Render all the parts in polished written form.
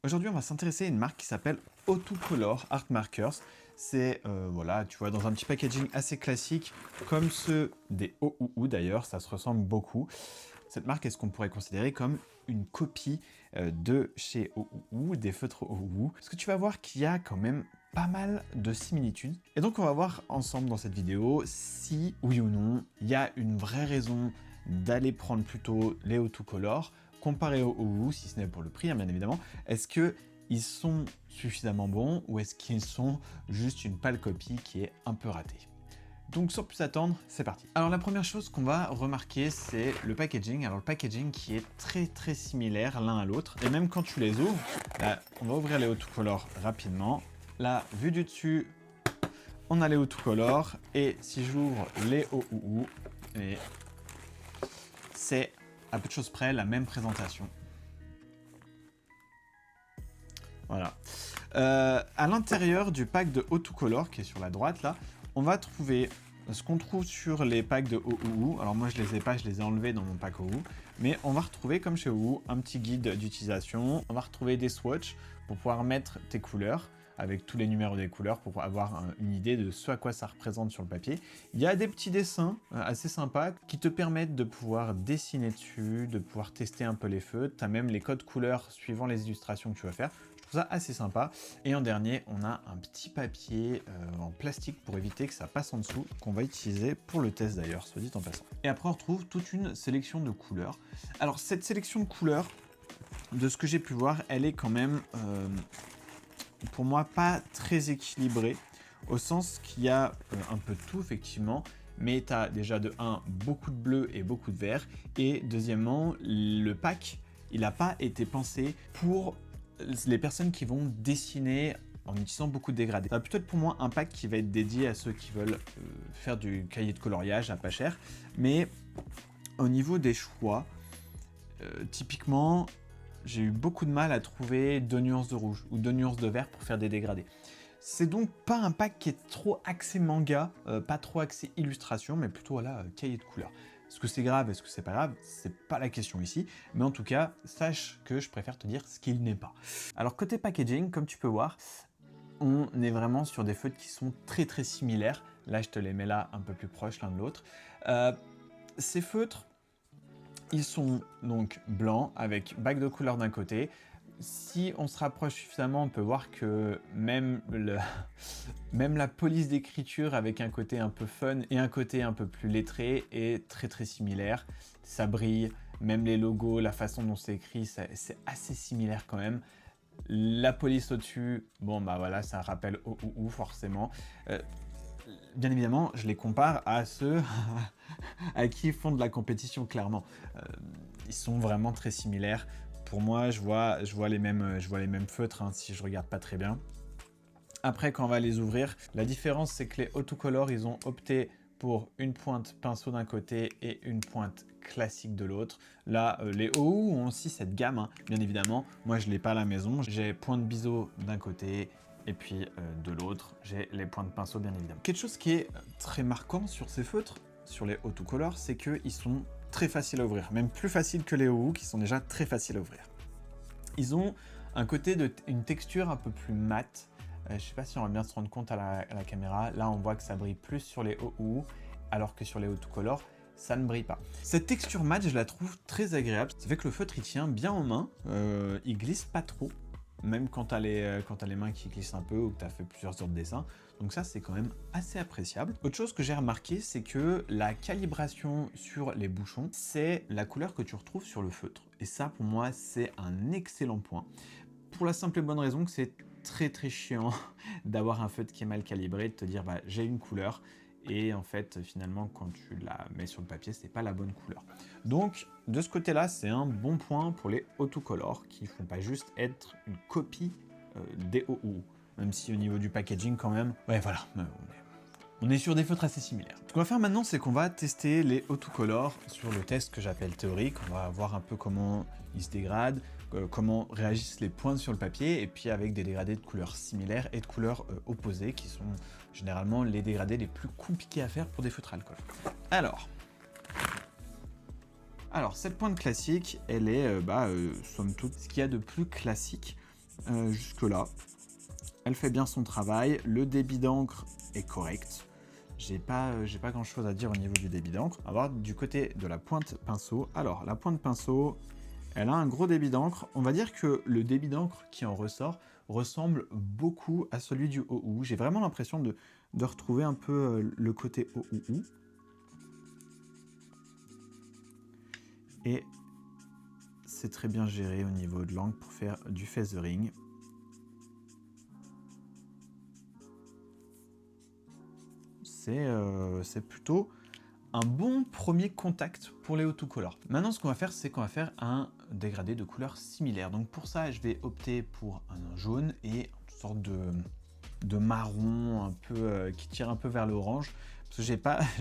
Aujourd'hui, on va s'intéresser à une marque qui s'appelle Autocolor Art Markers. C'est, voilà, tu vois, dans un petit packaging assez classique, comme ceux des OOU d'ailleurs, ça se ressemble beaucoup. Cette marque est ce qu'on pourrait considérer comme une copie de chez OOU, des feutres OOU. Parce que tu vas voir qu'il y a quand même pas mal de similitudes. Et donc, on va voir ensemble dans cette vidéo si, oui ou non, il y a une vraie raison d'aller prendre plutôt les Autocolor comparé aux OOU, si ce n'est pour le prix, hein, bien évidemment. Est-ce qu'ils sont suffisamment bons ou est-ce qu'ils sont juste une pâle copie qui est un peu ratée? Donc sans plus attendre, c'est parti. Alors la première chose qu'on va remarquer, c'est le packaging. Alors le packaging qui est très similaire l'un à l'autre. Et même quand tu les ouvres, là, on va ouvrir les Autocolor rapidement. Là, vu du dessus, on a les Autocolor. Et si j'ouvre les OOU, et c'est à peu de choses près la même présentation. Voilà. À l'intérieur du pack de Autocolor, qui est sur la droite là, on va trouver ce qu'on trouve sur les packs de OOU. Alors moi je les ai pas, je les ai enlevés dans mon pack OOU. Mais on va retrouver, comme chez OOU, un petit guide d'utilisation. On va retrouver des swatchs pour pouvoir mettre tes couleurs, avec tous les numéros des couleurs pour avoir une idée de ce à quoi ça représente sur le papier. Il y a des petits dessins assez sympas qui te permettent de pouvoir dessiner dessus, de pouvoir tester un peu les feutres. Tu as même les codes couleurs suivant les illustrations que tu vas faire. Je trouve ça assez sympa. Et en dernier, on a un petit papier en plastique pour éviter que ça passe en dessous, qu'on va utiliser pour le test d'ailleurs, soit dit en passant. Et après, on retrouve toute une sélection de couleurs. Alors, cette sélection de couleurs, de ce que j'ai pu voir, elle est quand même... pour moi, pas très équilibré, au sens qu'il y a un peu de tout, effectivement, mais tu as déjà de 1, beaucoup de bleu et beaucoup de vert, et deuxièmement, le pack, il n'a pas été pensé pour les personnes qui vont dessiner en utilisant beaucoup de dégradés. Ça va plutôt être pour moi un pack qui va être dédié à ceux qui veulent faire du cahier de coloriage à pas cher, mais au niveau des choix, typiquement, j'ai eu beaucoup de mal à trouver 2 nuances de rouge ou 2 nuances de vert pour faire des dégradés. C'est donc pas un pack qui est trop axé manga, pas trop axé illustration, mais plutôt voilà, cahier de couleurs. Est-ce que c'est grave, est-ce que c'est pas grave? C'est pas la question ici, mais en tout cas, sache que je préfère te dire ce qu'il n'est pas. Alors côté packaging, comme tu peux voir, on est vraiment sur des feutres qui sont très similaires. Là, je te les mets là un peu plus proches l'un de l'autre. Ces feutres, ils sont donc blancs avec bague de couleur d'un côté. Si on se rapproche suffisamment, on peut voir que même la police d'écriture avec un côté un peu fun et un côté un peu plus lettré est très similaire. Ça brille, même les logos, la façon dont c'est écrit, c'est assez similaire quand même. La police au-dessus, bon bah voilà, ça rappelle OOU forcément. Bien évidemment, je les compare à ceux à qui ils font de la compétition, clairement. Ils sont vraiment très similaires. Pour moi, je vois les mêmes feutres, hein, si je regarde pas très bien. Après, quand on va les ouvrir, la différence, c'est que les Autocolor, ils ont opté pour une pointe pinceau d'un côté et une pointe classique de l'autre. Là, les OOU ont aussi cette gamme, hein, bien évidemment. Moi, je ne l'ai pas à la maison. J'ai pointe biseau d'un côté et puis de l'autre, j'ai les points de pinceau, bien évidemment. Quelque chose qui est très marquant sur ces feutres, sur les Autocolor, c'est qu'ils sont très faciles à ouvrir. Même plus faciles que les OOU, qui sont déjà très faciles à ouvrir. Ils ont un côté une texture un peu plus mate. Je ne sais pas si on va bien se rendre compte à la caméra. Là, on voit que ça brille plus sur les OOU, alors que sur les Autocolor, ça ne brille pas. Cette texture mate, je la trouve très agréable. Ça fait que le feutre, il tient bien en main. Il glisse pas trop, même quand tu as les mains qui glissent un peu ou que tu as fait plusieurs heures de dessin. Donc ça, c'est quand même assez appréciable. Autre chose que j'ai remarqué, c'est que la calibration sur les bouchons, c'est la couleur que tu retrouves sur le feutre. Et ça, pour moi, c'est un excellent point. Pour la simple et bonne raison que c'est très chiant d'avoir un feutre qui est mal calibré, de te dire bah, j'ai une couleur et en fait finalement quand tu la mets sur le papier c'est pas la bonne couleur. Donc de ce côté là c'est un bon point pour les Autocolor qui font pas juste être une copie des OOU, même si au niveau du packaging quand même, ouais voilà, on est sur des feutres assez similaires. Ce qu'on va faire maintenant, c'est qu'on va tester les Autocolor sur le test que j'appelle théorique. On va voir un peu comment ils se dégradent, comment réagissent les pointes sur le papier, et puis avec des dégradés de couleurs similaires et de couleurs opposées, qui sont généralement les dégradés les plus compliqués à faire pour des feutres alcool. Alors, cette pointe classique, elle est, somme toute, ce qu'il y a de plus classique. jusque-là. Elle fait bien son travail. Le débit d'encre est correct. J'ai pas grand chose à dire au niveau du débit d'encre. On va voir du côté de la pointe pinceau. Alors, la pointe pinceau, elle a un gros débit d'encre. On va dire que le débit d'encre qui en ressort ressemble beaucoup à celui du OOU. J'ai vraiment l'impression de retrouver un peu le côté OOU. Et c'est très bien géré au niveau de l'encre pour faire du feathering. C'est plutôt un bon premier contact pour les autocollants. Maintenant, ce qu'on va faire, c'est qu'on va faire un dégradé de couleurs similaires. Donc pour ça, je vais opter pour un jaune et une sorte de marron un peu qui tire un peu vers l'orange. Parce que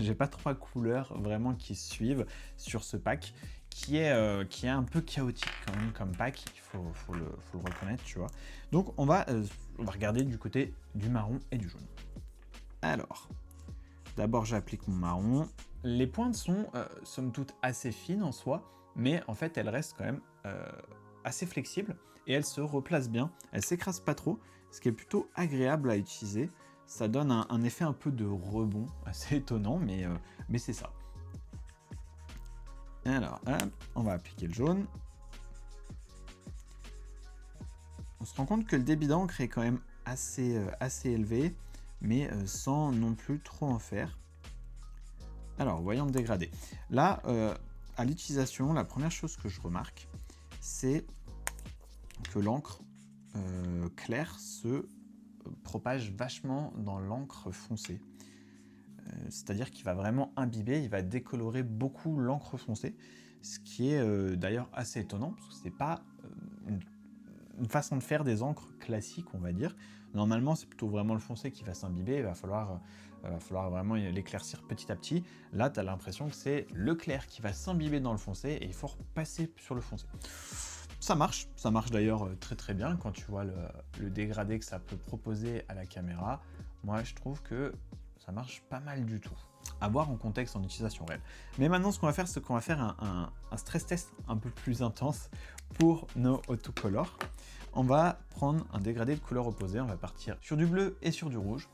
j'ai pas trois couleurs vraiment qui suivent sur ce pack qui est un peu chaotique quand même comme pack. Il faut le reconnaître, tu vois. Donc on va regarder du côté du marron et du jaune. Alors, d'abord j'applique mon marron. Les pointes sont somme toute assez fines en soi, mais en fait elles restent quand même assez flexibles et elles se replacent bien. Elles s'écrasent pas trop, ce qui est plutôt agréable à utiliser. Ça donne un effet un peu de rebond, assez étonnant, mais c'est ça. Alors, hop, on va appliquer le jaune. On se rend compte que le débit d'encre est quand même assez élevé, mais sans non plus trop en faire. Alors, voyons le dégradé. Là, à l'utilisation, la première chose que je remarque, c'est que l'encre claire se propage vachement dans l'encre foncée. C'est-à-dire qu'il va vraiment imbiber, il va décolorer beaucoup l'encre foncée, ce qui est d'ailleurs assez étonnant, parce que c'est pas une façon de faire des encres classiques, on va dire. Normalement, c'est plutôt vraiment le foncé qui va s'imbiber, il va falloir vraiment l'éclaircir petit à petit. Là, tu as l'impression que c'est le clair qui va s'imbiber dans le foncé et il faut repasser sur le foncé. Ça marche d'ailleurs très très bien quand tu vois le dégradé que ça peut proposer à la caméra. Moi, je trouve que ça marche pas mal du tout. À voir en contexte, en utilisation réelle. Mais maintenant, ce qu'on va faire, c'est qu'on va faire un stress test un peu plus intense pour nos autocolors. On va prendre un dégradé de couleurs opposées. On va partir sur du bleu et sur du rouge,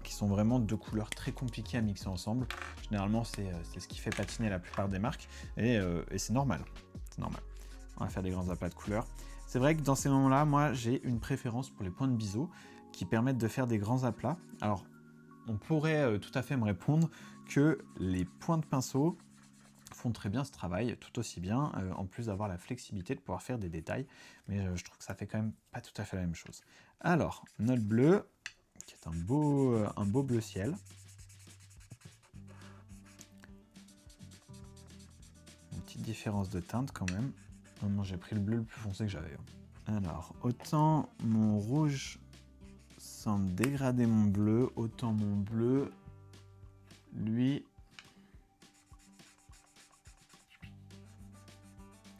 qui sont vraiment deux couleurs très compliquées à mixer ensemble. Généralement, c'est ce qui fait patiner la plupart des marques, et c'est normal. C'est normal. On va faire des grands aplats de couleurs. C'est vrai que dans ces moments-là, moi, j'ai une préférence pour les points de biseau qui permettent de faire des grands aplats. Alors, on pourrait tout à fait me répondre que les points de pinceau font très bien ce travail, tout aussi bien, en plus d'avoir la flexibilité de pouvoir faire des détails, mais je trouve que ça fait quand même pas tout à fait la même chose. Alors, notre bleu, qui est un beau bleu ciel. Une petite différence de teinte quand même. Vraiment, j'ai pris le bleu le plus foncé que j'avais. Alors, autant mon rouge semble dégrader mon bleu, autant mon bleu, lui,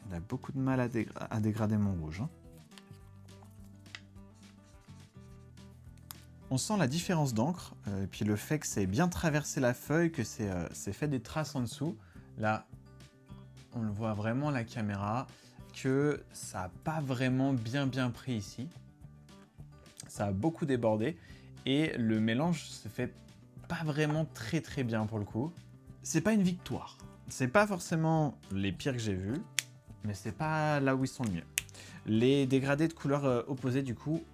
il a beaucoup de mal à dégrader mon rouge. Hein. On sent la différence d'encre, et puis le fait que c'est bien traversé la feuille, que c'est fait des traces en dessous. Là, on le voit vraiment à la caméra, que ça n'a pas vraiment bien pris ici. Ça a beaucoup débordé, et le mélange se fait pas vraiment très bien pour le coup. C'est pas une victoire. C'est pas forcément les pires que j'ai vus, mais c'est pas là où ils sont le mieux. Les dégradés de couleurs opposées, du coup,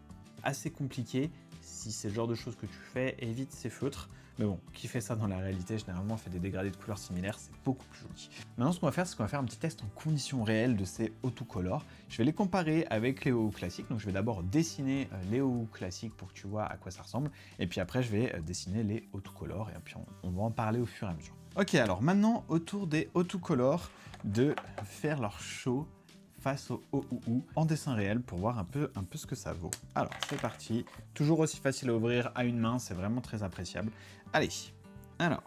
assez compliqués. Si c'est le genre de choses que tu fais, évite ces feutres. Mais bon, qui fait ça dans la réalité, généralement, fait des dégradés de couleurs similaires, c'est beaucoup plus joli. Maintenant, ce qu'on va faire, c'est qu'on va faire un petit test en conditions réelles de ces autocolors. Je vais les comparer avec les OOU classiques. Donc, je vais d'abord dessiner les OOU classiques pour que tu vois à quoi ça ressemble. Et puis après, je vais dessiner les autocolors. Et puis, on va en parler au fur et à mesure. Ok, alors maintenant, autour des autocolors, de faire leur show face au OOU en dessin réel pour voir un peu ce que ça vaut. Alors, c'est parti. Toujours aussi facile à ouvrir à une main, c'est vraiment très appréciable. Allez, alors,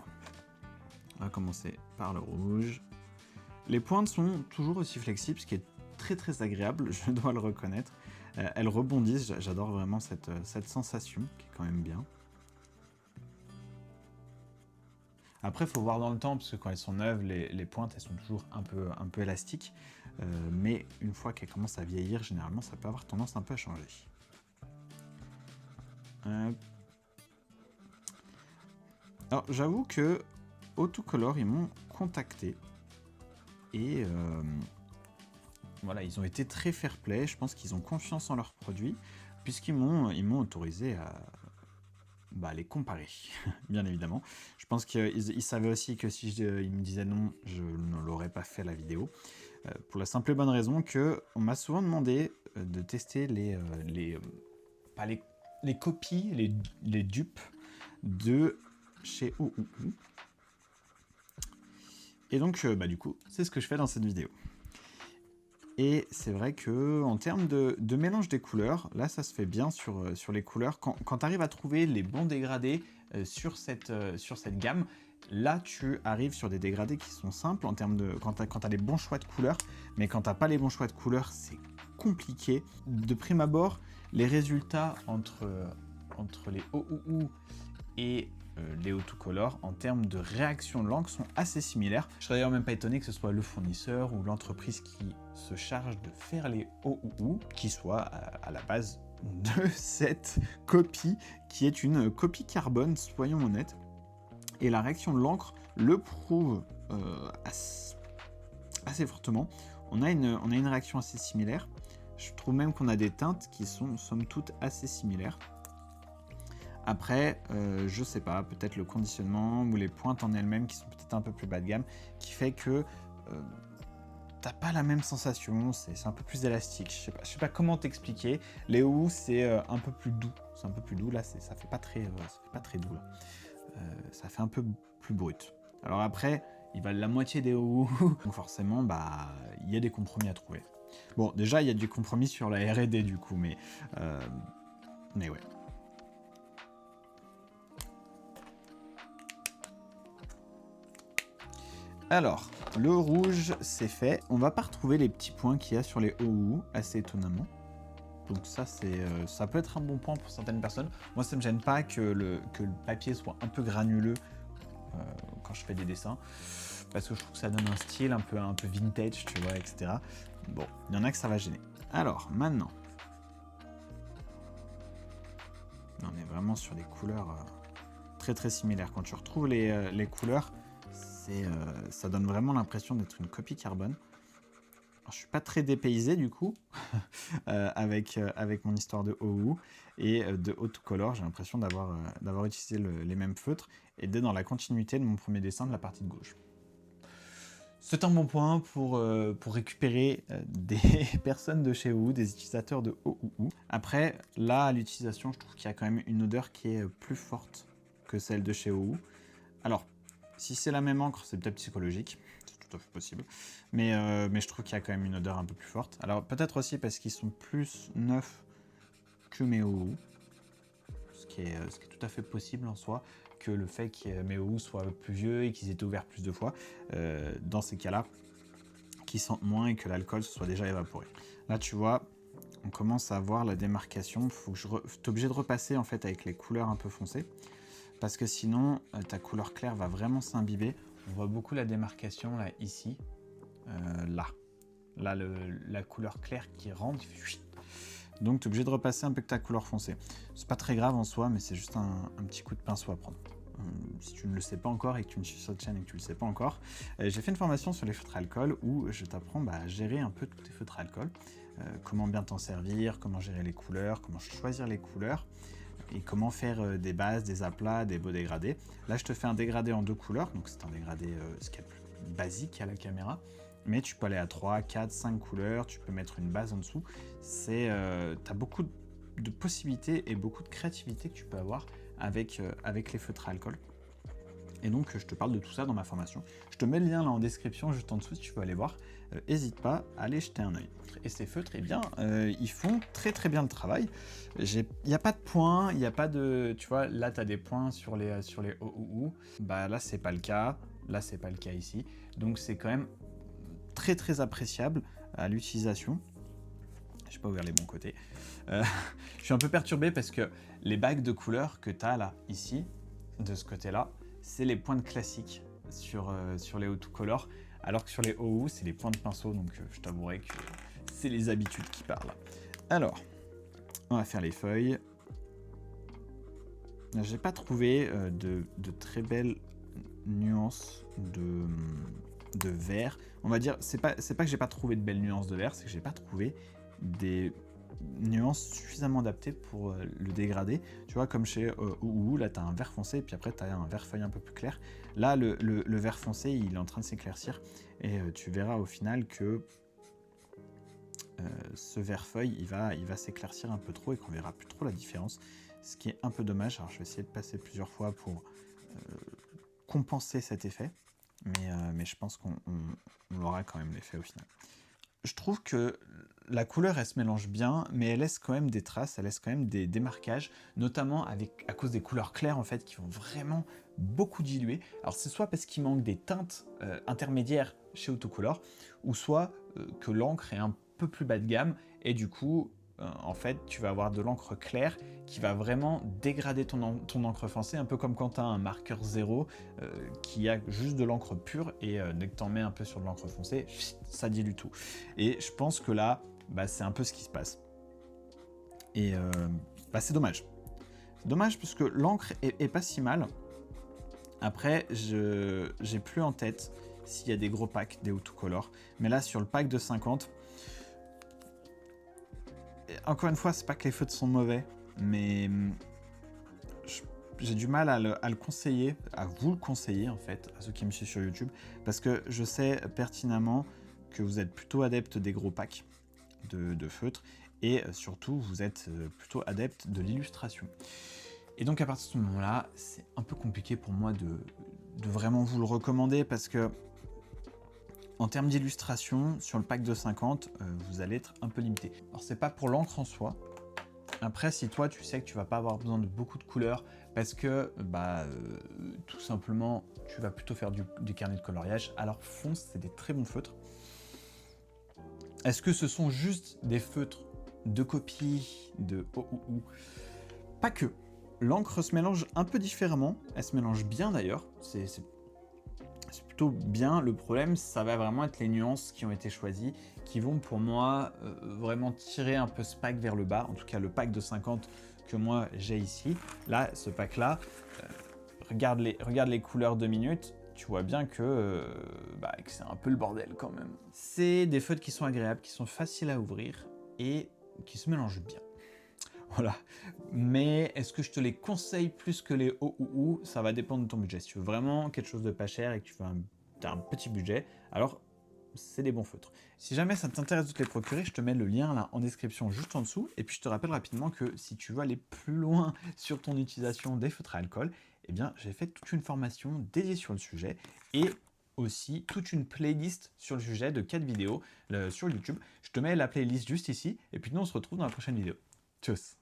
on va commencer par le rouge. Les pointes sont toujours aussi flexibles, ce qui est très agréable, je dois le reconnaître. Elles rebondissent, j'adore vraiment cette sensation qui est quand même bien. Après, il faut voir dans le temps, parce que quand elles sont neuves, les pointes, elles sont toujours un peu élastiques. Mais une fois qu'elles commencent à vieillir, généralement, ça peut avoir tendance un peu à changer. Alors, j'avoue que Autocolor, ils m'ont contacté. Et voilà, ils ont été très fair-play. Je pense qu'ils ont confiance en leurs produits, puisqu'ils m'ont autorisé à les comparer, bien évidemment. Je pense qu'ils savaient aussi que si ils me disaient non, je ne l'aurais pas fait la vidéo. Pour la simple et bonne raison qu'on m'a souvent demandé de tester les copies, les dupes de chez OOO. Et donc, du coup, c'est ce que je fais dans cette vidéo. Et c'est vrai que en termes de mélange des couleurs, là, ça se fait bien sur les couleurs. Quand tu arrives à trouver les bons dégradés sur cette gamme, là, tu arrives sur des dégradés qui sont simples en termes de quand tu as les bons choix de couleurs. Mais quand tu n'as pas les bons choix de couleurs, c'est compliqué. De prime abord, les résultats entre les OOO et les Autocolor en termes de réaction de l'encre sont assez similaires. Je serais d'ailleurs même pas étonné que ce soit le fournisseur ou l'entreprise qui se charge de faire les OOO qui soit à la base de cette copie qui est une copie carbone, soyons honnêtes. Et la réaction de l'encre le prouve assez fortement. On a une réaction assez similaire. Je trouve même qu'on a des teintes qui sont somme toute assez similaires. Après, je sais pas, peut-être le conditionnement ou les pointes en elles-mêmes qui sont peut-être un peu plus bas de gamme, qui fait que t'as pas la même sensation, c'est un peu plus élastique. Je sais pas comment t'expliquer. Les OOO, c'est un peu plus doux. C'est un peu plus doux, là, ça fait pas très doux, là. Ça fait un peu plus brut. Alors après, ils valent la moitié des OOO, donc forcément, il y a des compromis à trouver. Bon, déjà, il y a du compromis sur la R&D, du coup, mais ouais. Alors, le rouge, c'est fait. On va pas retrouver les petits points qu'il y a sur les OOO, assez étonnamment. Donc ça, ça peut être un bon point pour certaines personnes. Moi, ça me gêne pas que le papier soit un peu granuleux quand je fais des dessins, parce que je trouve que ça donne un style un peu vintage, tu vois, etc. Bon, il y en a que ça va gêner. Alors, maintenant, on est vraiment sur des couleurs très très similaires. Quand tu retrouves les couleurs, ça donne vraiment l'impression d'être une copie carbone. Alors, je suis pas très dépaysé du coup avec mon histoire de OOO et de Autocolor. J'ai l'impression d'avoir utilisé les mêmes feutres et d'être dans la continuité de mon premier dessin de la partie de gauche. C'est un bon point pour récupérer des personnes de chez OOO, des utilisateurs de OOO. Après, là, à l'utilisation, je trouve qu'il y a quand même une odeur qui est plus forte que celle de chez OOO. Alors, si c'est la même encre, c'est peut-être psychologique, c'est tout à fait possible. Mais je trouve qu'il y a quand même une odeur un peu plus forte. Alors, peut-être aussi parce qu'ils sont plus neufs que mes OOO, ce qui est tout à fait possible en soi, que le fait que mes OOO soient plus vieux et qu'ils aient été ouverts plus de fois. Dans ces cas-là, qu'ils sentent moins et que l'alcool se soit déjà évaporé. Là, tu vois, on commence à voir la démarcation. T'es obligé de repasser en fait avec les couleurs un peu foncées, parce que sinon, ta couleur claire va vraiment s'imbiber. On voit beaucoup la démarcation là, ici, là. Là, la couleur claire qui rentre. Donc, tu es obligé de repasser un peu que ta couleur foncée. C'est pas très grave en soi, mais c'est juste un petit coup de pinceau à prendre. Si tu ne le sais pas encore et que tu me suis sur cette chaîne et que tu ne le sais pas encore, j'ai fait une formation sur les feutres à alcool où je t'apprends à gérer un peu tous tes feutres à alcool, comment bien t'en servir, comment gérer les couleurs, comment choisir les couleurs et comment faire des bases, des aplats, des beaux dégradés. Là, je te fais un dégradé en 2 couleurs, donc c'est un dégradé ce qui est plus basique à la caméra, mais tu peux aller à 3, 4, 5 couleurs, tu peux mettre une base en dessous. Tu as beaucoup de possibilités et beaucoup de créativité que tu peux avoir avec les feutres à alcool. Et donc, je te parle de tout ça dans ma formation. Je te mets le lien là en description, juste en dessous, si tu veux aller voir. N'hésite pas à aller jeter un œil. Et ces feutres, eh bien, ils font très très bien le travail. Il n'y a pas de points, il n'y a pas de... Tu vois, là, tu as des points sur les OOO. Là, c'est pas le cas. Là, c'est pas le cas ici. Donc, c'est quand même très très appréciable à l'utilisation. Je n'ai pas ouvert les bons côtés. Je suis un peu perturbé parce que les bagues de couleurs que tu as là, ici, de ce côté-là, c'est les pointes classiques sur les autocolores, alors que sur les OU, c'est les points de pinceau, donc je t'avouerai que c'est les habitudes qui parlent. Alors, on va faire les feuilles. J'ai pas trouvé de très belles nuances de vert. On va dire, c'est pas que j'ai pas trouvé de belles nuances de vert, c'est que j'ai pas trouvé des nuances suffisamment adaptées pour le dégrader. Tu vois, comme chez OU, là tu as un vert foncé, et puis après tu as un vert feuille un peu plus clair. Là, le vert foncé, il est en train de s'éclaircir, et tu verras au final que ce vert feuille, il va s'éclaircir un peu trop, et qu'on verra plus trop la différence, ce qui est un peu dommage. Alors je vais essayer de passer plusieurs fois pour compenser cet effet, mais je pense qu'on aura quand même l'effet au final. Je trouve que la couleur, elle se mélange bien, mais elle laisse quand même des traces, elle laisse quand même des démarquages, notamment à cause des couleurs claires en fait, qui vont vraiment beaucoup diluer. Alors c'est soit parce qu'il manque des teintes intermédiaires chez Autocolor, ou soit que l'encre est un peu plus bas de gamme, et du coup, en fait, tu vas avoir de l'encre claire qui va vraiment dégrader ton encre foncée, un peu comme quand tu as un marqueur 0 qui a juste de l'encre pure, et dès que tu en mets un peu sur de l'encre foncée, ça dilue tout. Et je pense que là, c'est un peu ce qui se passe. Et c'est dommage. C'est dommage parce que l'encre est pas si mal. Après, j'ai plus en tête s'il y a des gros packs, des autocolors. Mais là, sur le pack de 50, encore une fois, c'est pas que les feutres sont mauvais, mais j'ai du mal à le conseiller, à vous le conseiller en fait, à ceux qui me suivent sur YouTube, parce que je sais pertinemment que vous êtes plutôt adepte des gros packs de feutres, et surtout vous êtes plutôt adepte de l'illustration. Et donc à partir de ce moment-là, c'est un peu compliqué pour moi de vraiment vous le recommander, parce que en termes d'illustration, sur le pack de 50, vous allez être un peu limité. Alors c'est pas pour l'encre en soi. Après, si toi tu sais que tu vas pas avoir besoin de beaucoup de couleurs, parce que tout simplement tu vas plutôt faire du carnet de coloriage, alors fonce, c'est des très bons feutres. Est-ce que ce sont juste des feutres de copie de OU? Pas que. L'encre se mélange un peu différemment, elle se mélange bien d'ailleurs, c'est plutôt bien. Le problème, ça va vraiment être les nuances qui ont été choisies, qui vont pour moi vraiment tirer un peu ce pack vers le bas, en tout cas le pack de 50 que moi j'ai ici. Là, ce pack-là, regarde les couleurs 2 minutes, tu vois bien que c'est un peu le bordel quand même. C'est des feutres qui sont agréables, qui sont faciles à ouvrir et qui se mélangent bien. Voilà. Mais est-ce que je te les conseille plus que les OUU? Ça va dépendre de ton budget. Si tu veux vraiment quelque chose de pas cher et que tu veux as un petit budget, alors c'est des bons feutres. Si jamais ça t'intéresse de te les procurer, je te mets le lien là en description juste en dessous. Et puis je te rappelle rapidement que si tu veux aller plus loin sur ton utilisation des feutres à alcool, eh bien j'ai fait toute une formation dédiée sur le sujet, et aussi toute une playlist sur le sujet de 4 vidéos sur YouTube. Je te mets la playlist juste ici, et puis nous on se retrouve dans la prochaine vidéo. Tchuss!